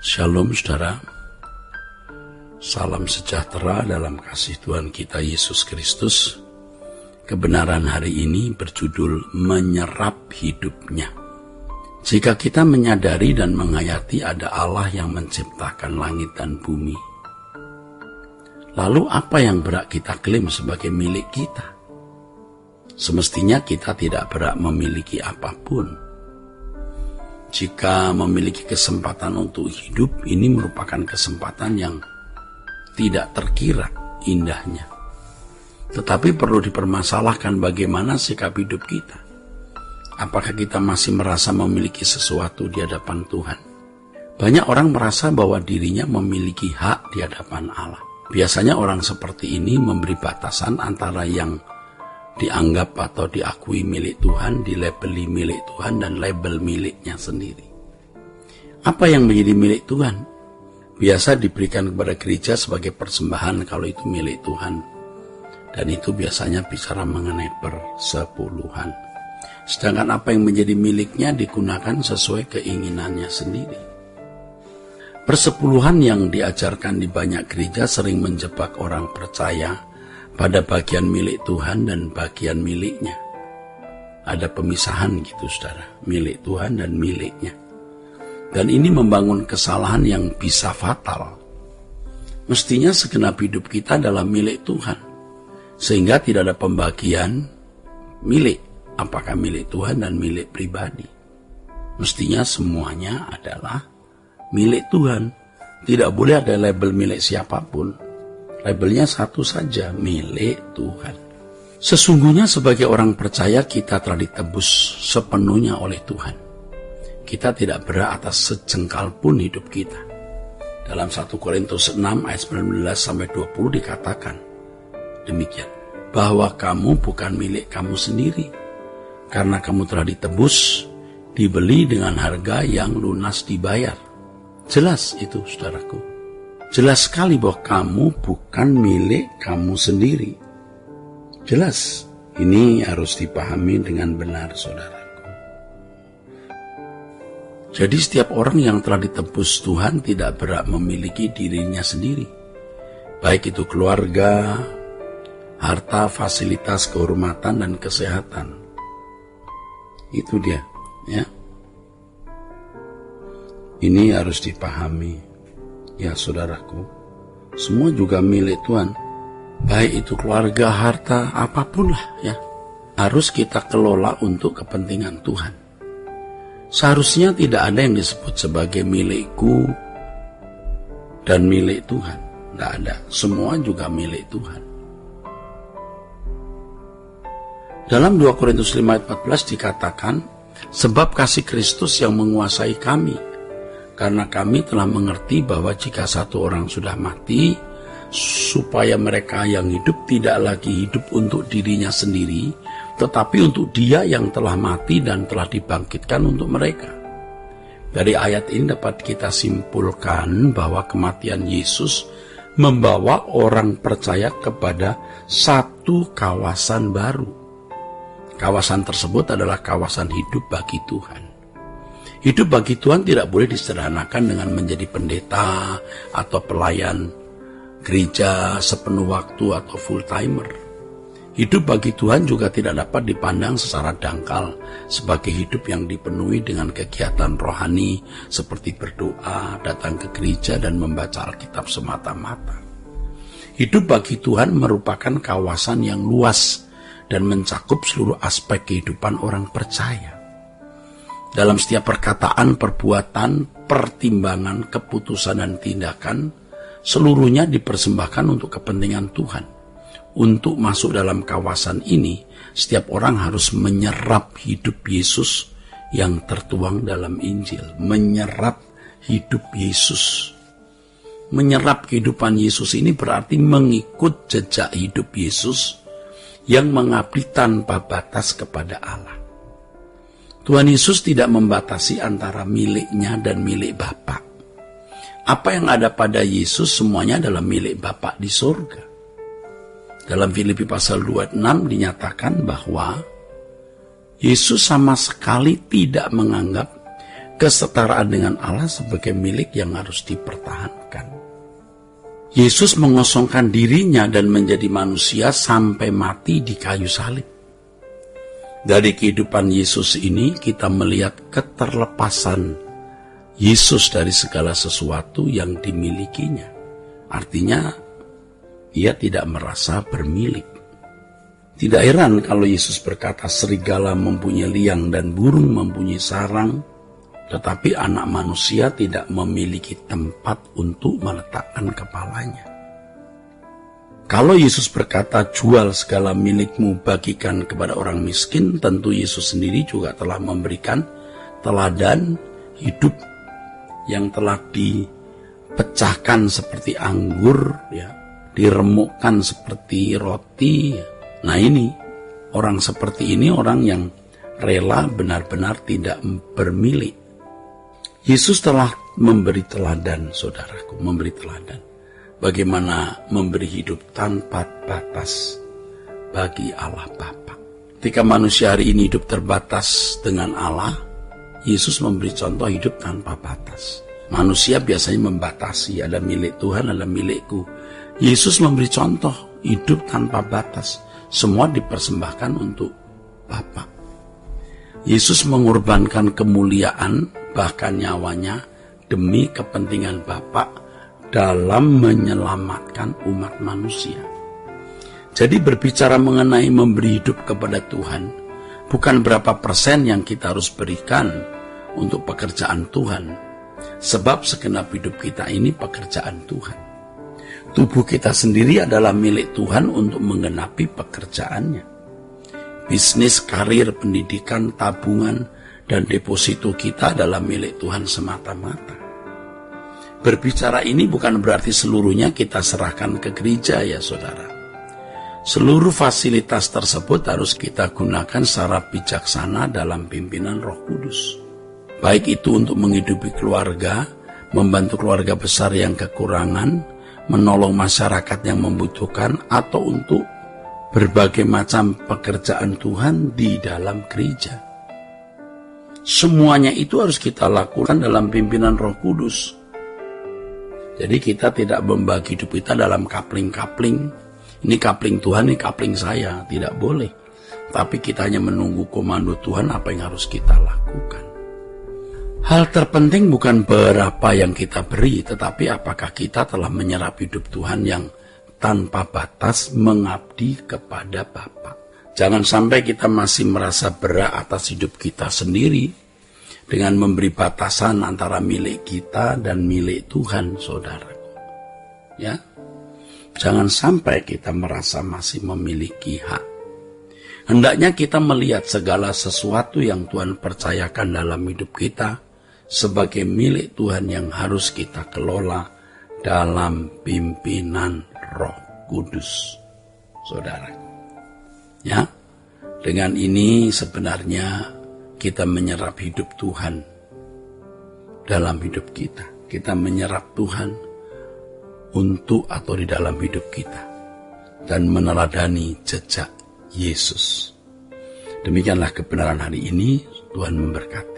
Shalom saudara, salam sejahtera dalam kasih Tuhan kita Yesus Kristus. Kebenaran hari ini berjudul menyerap hidupnya. Jika kita menyadari dan menghayati ada Allah yang menciptakan langit dan bumi, lalu apa yang berhak kita klaim sebagai milik kita? Semestinya kita tidak berhak memiliki apapun. Jika memiliki kesempatan untuk hidup, ini merupakan kesempatan yang tidak terkira indahnya. Tetapi perlu dipermasalahkan bagaimana sikap hidup kita. Apakah kita masih merasa memiliki sesuatu di hadapan Tuhan? Banyak orang merasa bahwa dirinya memiliki hak di hadapan Allah. Biasanya orang seperti ini memberi batasan antara yang dianggap atau diakui milik Tuhan, dilabeli milik Tuhan, dan label miliknya sendiri. Apa yang menjadi milik Tuhan? Biasa diberikan kepada gereja sebagai persembahan kalau itu milik Tuhan. Dan itu biasanya bicara mengenai persepuluhan. Sedangkan apa yang menjadi miliknya digunakan sesuai keinginannya sendiri. Persepuluhan yang diajarkan di banyak gereja sering menjebak orang percaya pada bagian milik Tuhan dan bagian miliknya. Ada pemisahan gitu saudara, milik Tuhan dan miliknya. Dan ini membangun kesalahan yang bisa fatal. Mestinya segenap hidup kita adalah milik Tuhan, sehingga tidak ada pembagian milik, apakah milik Tuhan dan milik pribadi. Mestinya semuanya adalah milik Tuhan. Tidak boleh ada label milik siapapun. Labelnya satu saja, milik Tuhan. Sesungguhnya sebagai orang percaya kita telah ditebus sepenuhnya oleh Tuhan. Kita tidak berhak atas sejengkal pun hidup kita. Dalam 1 Korintus 6 ayat 19-20 dikatakan demikian, bahwa kamu bukan milik kamu sendiri, karena kamu telah ditebus, dibeli dengan harga yang lunas dibayar. Jelas itu saudaraku. Jelas sekali bahwa kamu bukan milik kamu sendiri. Jelas, ini harus dipahami dengan benar saudaraku. Jadi setiap orang yang telah ditebus Tuhan tidak berhak memiliki dirinya sendiri. Baik itu keluarga, harta, fasilitas, kehormatan, dan kesehatan. Itu dia, ya. Ini harus dipahami. Ya saudaraku, semua juga milik Tuhan. Baik itu keluarga, harta, apapun lah ya. Harus kita kelola untuk kepentingan Tuhan. Seharusnya tidak ada yang disebut sebagai milikku dan milik Tuhan. Tidak ada, semua juga milik Tuhan. Dalam 2 Korintus 5 ayat 14 dikatakan, sebab kasih Kristus yang menguasai kami, karena kami telah mengerti bahwa jika satu orang sudah mati, supaya mereka yang hidup tidak lagi hidup untuk dirinya sendiri, tetapi untuk Dia yang telah mati dan telah dibangkitkan untuk mereka. Dari ayat ini dapat kita simpulkan bahwa kematian Yesus membawa orang percaya kepada satu kawasan baru. Kawasan tersebut adalah kawasan hidup bagi Tuhan. Hidup bagi Tuhan tidak boleh disederhanakan dengan menjadi pendeta atau pelayan gereja sepenuh waktu atau full timer. Hidup bagi Tuhan juga tidak dapat dipandang secara dangkal sebagai hidup yang dipenuhi dengan kegiatan rohani seperti berdoa, datang ke gereja, dan membaca Alkitab semata-mata. Hidup bagi Tuhan merupakan kawasan yang luas dan mencakup seluruh aspek kehidupan orang percaya. Dalam setiap perkataan, perbuatan, pertimbangan, keputusan, dan tindakan, seluruhnya dipersembahkan untuk kepentingan Tuhan. Untuk masuk dalam kawasan ini, setiap orang harus menyerap hidup Yesus yang tertuang dalam Injil. Menyerap hidup Yesus. Menyerap kehidupan Yesus ini berarti mengikut jejak hidup Yesus yang mengabdi tanpa batas kepada Allah. Tuhan Yesus tidak membatasi antara miliknya dan milik Bapa. Apa yang ada pada Yesus semuanya adalah milik Bapa di surga. Dalam Filipi pasal 26 dinyatakan bahwa Yesus sama sekali tidak menganggap kesetaraan dengan Allah sebagai milik yang harus dipertahankan. Yesus mengosongkan dirinya dan menjadi manusia sampai mati di kayu salib. Dari kehidupan Yesus ini kita melihat keterlepasan Yesus dari segala sesuatu yang dimilikinya. Artinya, ia tidak merasa bermilik. Tidak heran kalau Yesus berkata serigala mempunyai liang dan burung mempunyai sarang, tetapi anak manusia tidak memiliki tempat untuk meletakkan kepalanya. Kalau Yesus berkata jual segala milikmu bagikan kepada orang miskin, tentu Yesus sendiri juga telah memberikan teladan hidup yang telah dipecahkan seperti anggur, ya, diremukkan seperti roti. Nah ini, orang seperti ini orang yang rela benar-benar tidak bermilik. Yesus telah memberi teladan, saudaraku, memberi teladan. Bagaimana memberi hidup tanpa batas bagi Allah Bapa. Ketika manusia hari ini hidup terbatas dengan Allah, Yesus memberi contoh hidup tanpa batas. Manusia biasanya membatasi, ada milik Tuhan, ada milikku. Yesus memberi contoh hidup tanpa batas. Semua dipersembahkan untuk Bapa. Yesus mengorbankan kemuliaan, bahkan nyawanya, demi kepentingan Bapa dalam menyelamatkan umat manusia. Jadi berbicara mengenai memberi hidup kepada Tuhan, bukan berapa persen yang kita harus berikan untuk pekerjaan Tuhan. Sebab segenap hidup kita ini pekerjaan Tuhan. Tubuh kita sendiri adalah milik Tuhan untuk menggenapi pekerjaannya. Bisnis, karir, pendidikan, tabungan, dan deposito kita adalah milik Tuhan semata-mata. Berbicara ini bukan berarti seluruhnya kita serahkan ke gereja, ya saudara. Seluruh fasilitas tersebut harus kita gunakan secara bijaksana dalam pimpinan Roh Kudus. Baik itu untuk menghidupi keluarga, membantu keluarga besar yang kekurangan, menolong masyarakat yang membutuhkan, atau untuk berbagai macam pekerjaan Tuhan di dalam gereja. Semuanya itu harus kita lakukan dalam pimpinan Roh Kudus. Jadi kita tidak membagi hidup kita dalam kapling-kapling. Ini kapling Tuhan, ini kapling saya. Tidak boleh. Tapi kita hanya menunggu komando Tuhan apa yang harus kita lakukan. Hal terpenting bukan berapa yang kita beri, tetapi apakah kita telah menyerap hidup Tuhan yang tanpa batas mengabdi kepada Bapa. Jangan sampai kita masih merasa berat atas hidup kita sendiri dengan memberi batasan antara milik kita dan milik Tuhan, saudaraku. Ya, jangan sampai kita merasa masih memiliki hak. Hendaknya kita melihat segala sesuatu yang Tuhan percayakan dalam hidup kita sebagai milik Tuhan yang harus kita kelola dalam pimpinan Roh Kudus, saudara. Ya, dengan ini sebenarnya kita menyerap hidup Tuhan dalam hidup kita. Kita menyerap Tuhan untuk atau di dalam hidup kita dan meneladani jejak Yesus. Demikianlah kebenaran hari ini. Tuhan memberkati.